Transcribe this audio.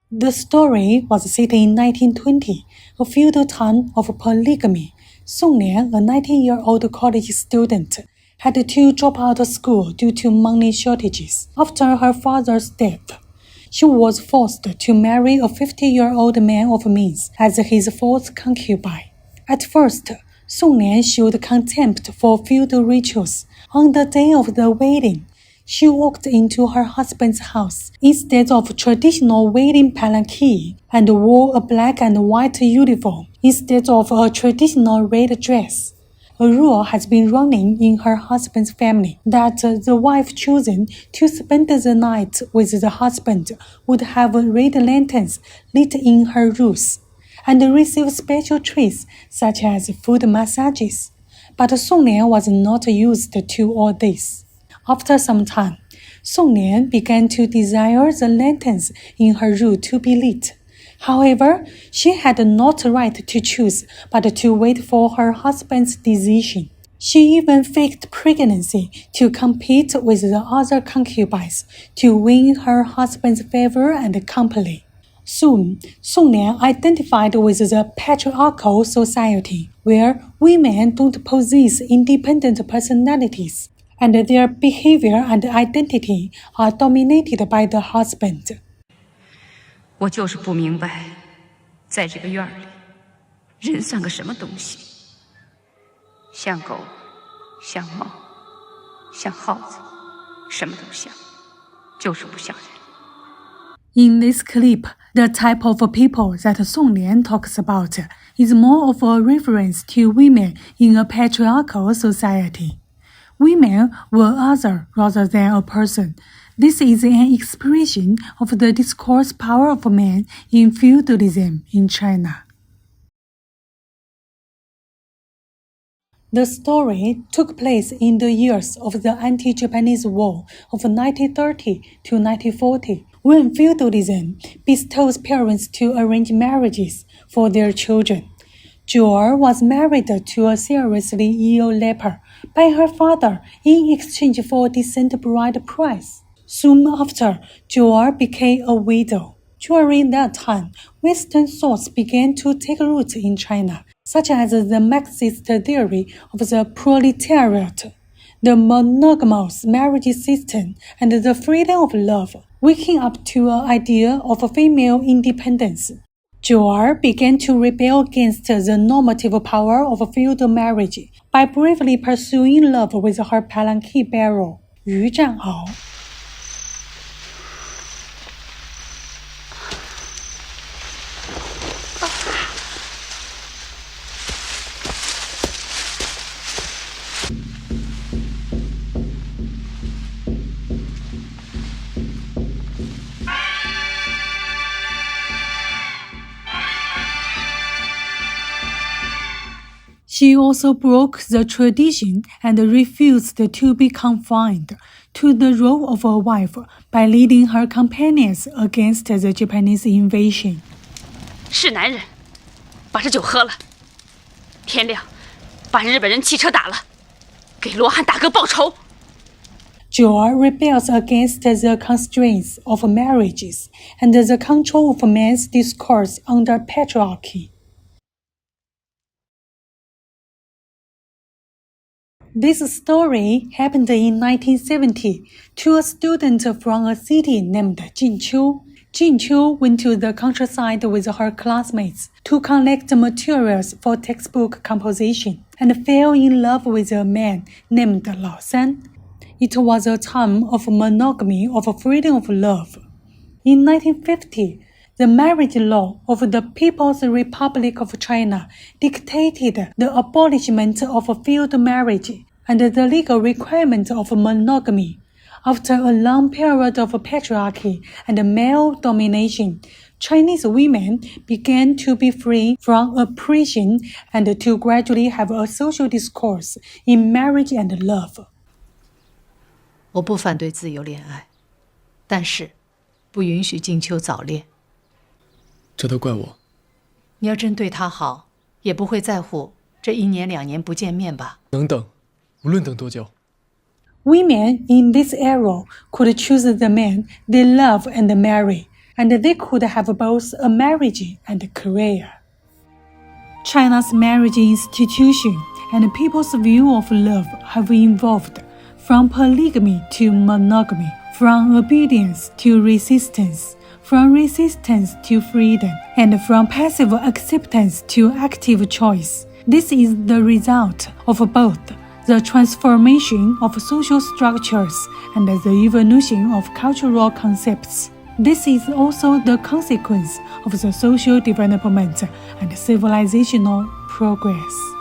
The story was set in 1920, a feudal time of polygamy. Song Lian, a 19-year-old college student, had to drop out of school due to money shortages. After her father's death, she was forced to marry a 50-year-old man of means as his fourth concubine. At first, Song Lian showed contempt for feudal rituals. On the day of the wedding, she walked into her husband's house instead of traditional wedding palanquin and wore a black and white uniform instead of a traditional red dress. A rule has been running in her husband's family that the wife chosen to spend the night with the husband would have red lanterns lit in her rooms and receive special treats such as foot massages. But Song Lian was not used to all this. After some time, Song Lian began to desire the lanterns in her room to be lit. However, she had not the right to choose, but to wait for her husband's decision. She even faked pregnancy to compete with the other concubines to win her husband's favor and company. Soon, Song Lian identified with the patriarchal society, where women don't possess independent personalities, and their behavior and identity are dominated by the husband. 我就是不明白，在这个院里，人算个什么东西？像狗，像猫，像耗子，什么都像，就是不像人。In this clip, the type of people that Song Lian talks about is more of a reference to women in a patriarchal society. Women were other rather than a person. This is an expression of the discourse power of men in feudalism in China. The story took place in the years of the anti-Japanese War of 1930 to 1940, when feudalism bestows parents to arrange marriages for their children. Jewel was married to a seriously ill leper by her father in exchange for a decent bride price. Soon after, Jewel became a widow. During that time, Western thoughts began to take root in China, such as the Marxist theory of the proletariat, the monogamous marriage system, and the freedom of love, waking up to an idea of female independence. Jewel began to rebel against the normative power of feudal marriage by bravely pursuing love with her palanquin bearer, Yu Zhang. She also broke the tradition and refused to be confined to the role of a wife by leading her companions against the Japanese invasion. 是男人，把这酒喝了，天亮，把日本人汽车打了，给罗汉大哥报仇。Jewel rebels against the constraints of marriages and the control of man's discourse under patriarchy. This story happened in 1970 to a student from a city named Jinqiu. Jinqiu went to the countryside with her classmates to collect materials for textbook composition and fell in love with a man named Lao San. It was a time of monogamy, of freedom of love. In 1950, the marriage law of the People's Republic of China dictated the abolishment of feudal marriage and the legal requirement of monogamy. After a long period of patriarchy and male domination, Chinese women began to be free from oppression and to gradually have a social discourse in marriage and love. 我不反对自由恋爱，但是不允许静秋早恋。这都怪我。你要真对他好，也不会在乎这1年2年不见面吧？能等，无论等多久。Women in this era could choose the man they love and marry, and they could have both a marriage and a career. China's marriage institution and people's view of love have evolved from polygamy to monogamy, from obedience to resistance, from resistance to freedom, and from passive acceptance to active choice. This is the result of both the transformation of social structures and the evolution of cultural concepts. This is also the consequence of the social development and civilizational progress.